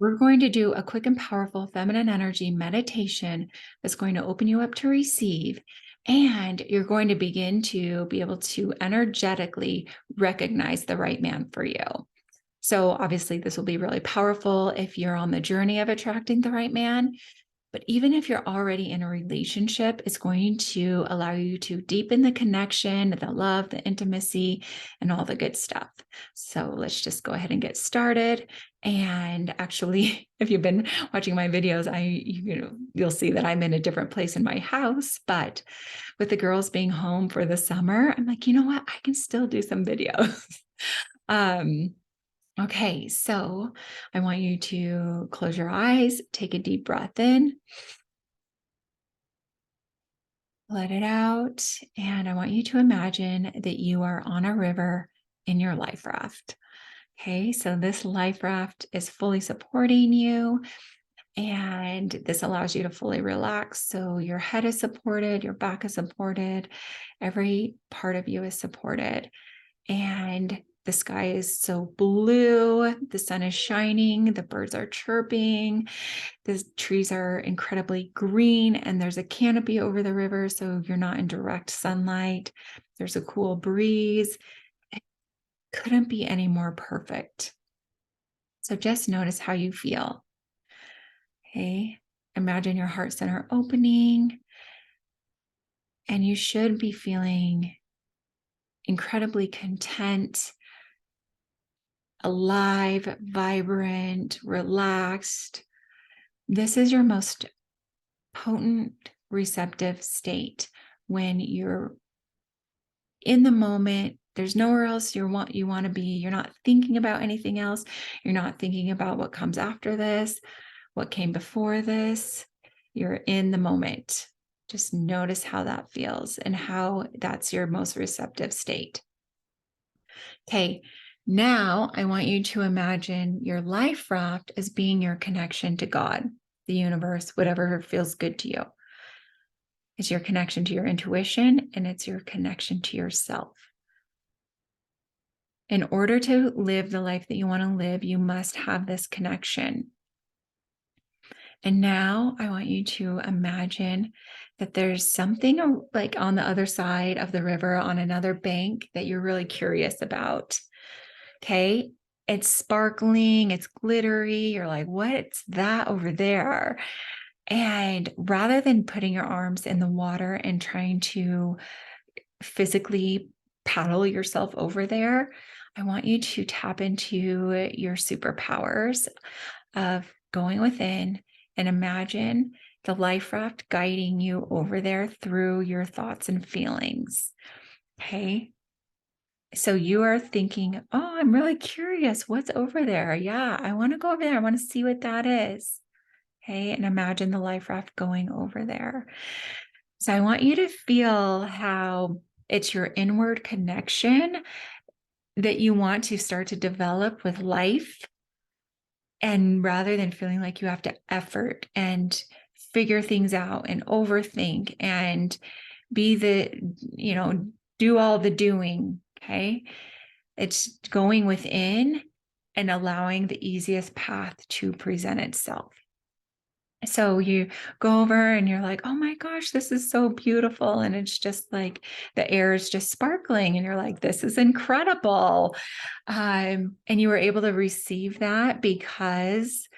We're going to do a quick and powerful feminine energy meditation that's going to open you up to receive. And you're going to begin to be able to energetically recognize the right man for you. So, obviously, this will be really powerful if you're on the journey of attracting the right man. But even if you're already in a relationship, it's going to allow you to deepen the connection, the love, the intimacy, and all the good stuff. So let's just go ahead and get started. And actually, if you've been watching my videos, you'll see that I'm in a different place in my house. But with the girls being home for the summer, I'm like, you know what? I can still do some videos. Okay, so I want you to close your eyes, take a deep breath in, let it out, and I want you to imagine that you are on a river in your life raft. Okay, so this life raft is fully supporting you, and this allows you to fully relax. So your head is supported, your back is supported, every part of you is supported. And the sky is so blue, the sun is shining, the birds are chirping, the trees are incredibly green, and there's a canopy over the river, so you're not in direct sunlight. There's a cool breeze. It couldn't be any more perfect. So just notice how you feel. Okay, imagine your heart center opening, and you should be feeling incredibly content, alive, vibrant, relaxed. This is your most potent, receptive state when you're in the moment. There's nowhere else you want to be. You're not thinking about anything else. You're not thinking about what comes after this, what came before this. You're in the moment. Just notice how that feels and how that's your most receptive state. Okay, now I want you to imagine your life raft as being your connection to God, the universe, whatever feels good to you. It's your connection to your intuition, and it's your connection to yourself. In order to live the life that you want to live, you must have this connection. And now I want you to imagine that there's something like on the other side of the river, on another bank, that you're really curious about. Okay. It's sparkling, it's glittery. You're like, what's that over there? And rather than putting your arms in the water and trying to physically paddle yourself over there, I want you to tap into your superpowers of going within and imagine the life raft guiding you over there through your thoughts and feelings. Okay. So you are thinking, oh, I'm really curious. What's over there? Yeah, I want to go over there. I want to see what that is. Okay. And imagine the life raft going over there. So I want you to feel how it's your inward connection that you want to start to develop with life. And rather than feeling like you have to effort and figure things out and overthink and be do all the doing. Okay. It's going within and allowing the easiest path to present itself. So you go over and you're like, oh my gosh, this is so beautiful. And it's just like the air is just sparkling. And you're like, this is incredible. And you were able to receive that because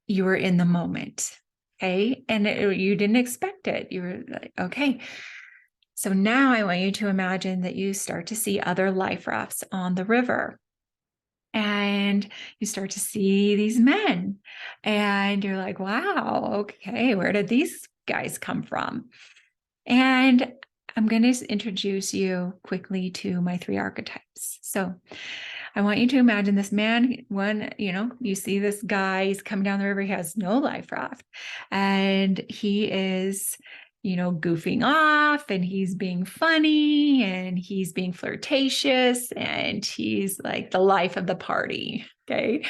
you were in the moment. Okay. And you didn't expect it. You were like, okay. So now I want you to imagine that you start to see other life rafts on the river. And you start to see these men. And you're like, wow, okay, where did these guys come from? And I'm going to introduce you quickly to my 3 archetypes. So I want you to imagine this man. You see this guy, he's coming down the river. He has no life raft. And he is, goofing off, and he's being funny, and he's being flirtatious, and he's like the life of the party. Okay.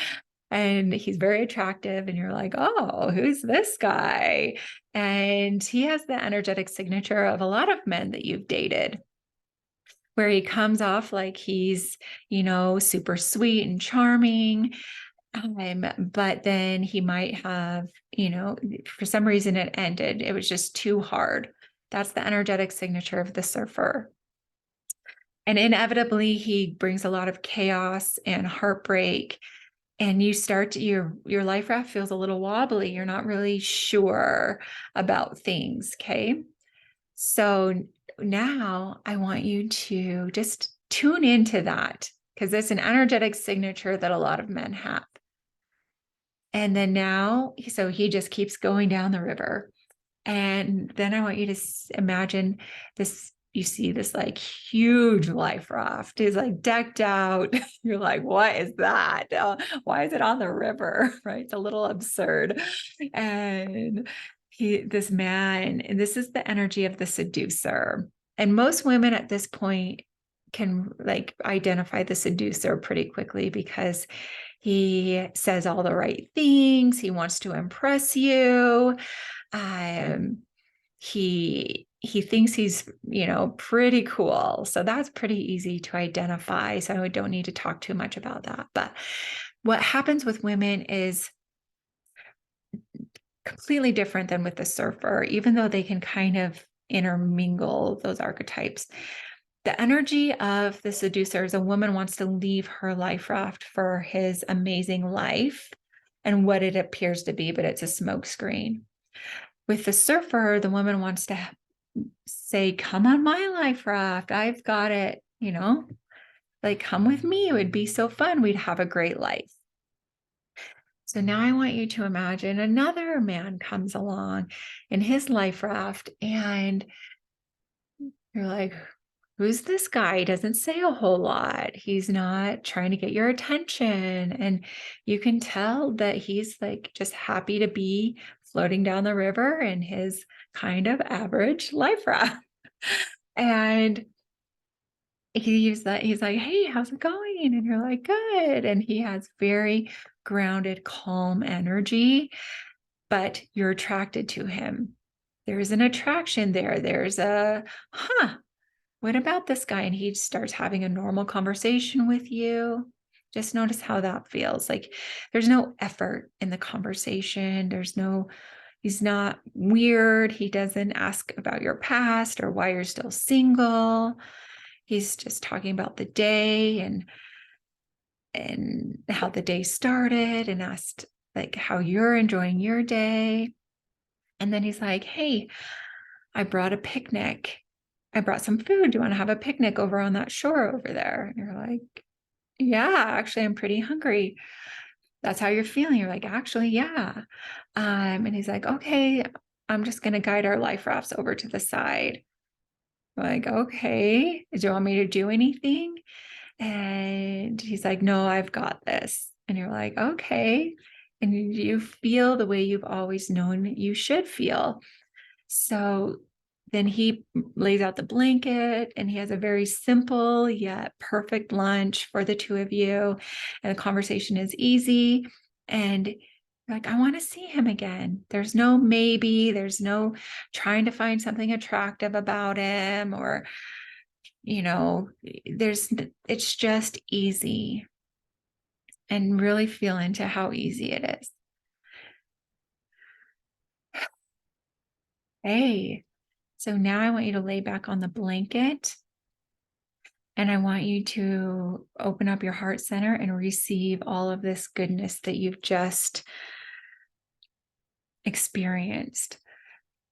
And he's very attractive. And you're like, oh, who's this guy? And he has the energetic signature of a lot of men that you've dated, where he comes off like he's, super sweet and charming. But then he might have, for some reason it ended. It was just too hard. That's the energetic signature of the surfer. And inevitably, he brings a lot of chaos and heartbreak. And you start to, your life raft feels a little wobbly. You're not really sure about things. Okay. So now I want you to just tune into that because it's an energetic signature that a lot of men have. And then now, so he just keeps going down the river. And then I want you to imagine this. You see this like huge life raft is like decked out. You're like, what is that? Why is it on the river? Right? It's a little absurd. And this man, and this is the energy of the seducer. And most women at this point can like identify the seducer pretty quickly because he says all the right things. He wants to impress you. Um, he thinks he's, pretty cool. So that's pretty easy to identify. So I don't need to talk too much about that. But what happens with women is completely different than with the surfer, even though they can kind of intermingle those archetypes. The energy of the seducer is a woman wants to leave her life raft for his amazing life and what it appears to be, but it's a smokescreen. With the surfer, the woman wants to say, come on my life raft. I've got it, like come with me. It would be so fun. We'd have a great life. So now I want you to imagine another man comes along in his life raft and you're like, who's this guy? He doesn't say a whole lot. He's not trying to get your attention. And you can tell that he's like just happy to be floating down the river in his kind of average life raft. And he's like, hey, how's it going? And you're like, good. And he has very grounded, calm energy, but you're attracted to him. There's an attraction there. There's what about this guy? And he starts having a normal conversation with you. Just notice how that feels. Like there's no effort in the conversation. He's not weird. He doesn't ask about your past or why you're still single. He's just talking about the day and how the day started and asked like how you're enjoying your day. And then he's like, hey, I brought a picnic. I brought some food. Do you want to have a picnic over on that shore over there? And you're like, yeah, actually, I'm pretty hungry. That's how you're feeling. You're like, actually, yeah. And he's like, okay, I'm just going to guide our life rafts over to the side. I'm like, okay, do you want me to do anything? And he's like, no, I've got this. And you're like, okay. And you feel the way you've always known you should feel. So then he lays out the blanket and he has a very simple yet perfect lunch for the two of you. And the conversation is easy. And you're like, I want to see him again. There's no maybe, there's no trying to find something attractive about him or, it's just easy and really feel into how easy it is. Hey, so now I want you to lay back on the blanket and I want you to open up your heart center and receive all of this goodness that you've just experienced.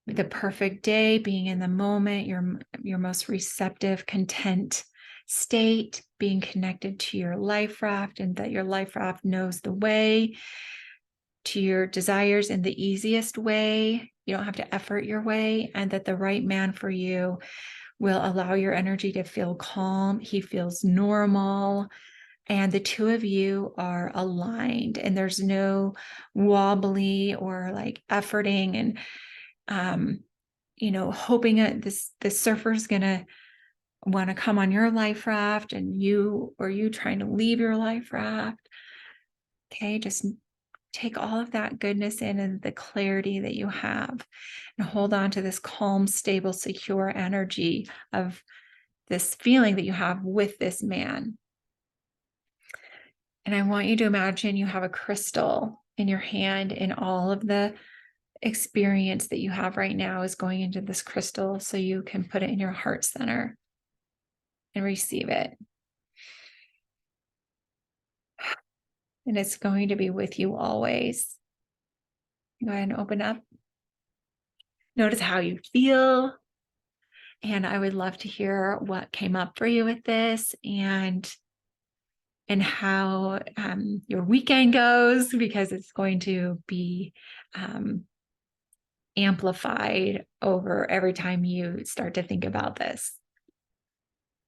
The perfect day, being in the moment, your most receptive, content state, being connected to your life raft and that your life raft knows the way to your desires in the easiest way. You don't have to effort your way, and that the right man for you will allow your energy to feel calm. He feels normal. And the two of you are aligned, and there's no wobbly or like efforting and, hoping that the surfer's going to want to come on your life raft and you trying to leave your life raft. Okay. Just take all of that goodness in and the clarity that you have and hold on to this calm, stable, secure energy of this feeling that you have with this man. And I want you to imagine you have a crystal in your hand, and all of the experience that you have right now is going into this crystal so you can put it in your heart center and receive it. And it's going to be with you always. Go ahead and open up. Notice how you feel. And I would love to hear what came up for you with this, and how your weekend goes, because it's going to be amplified over every time you start to think about this.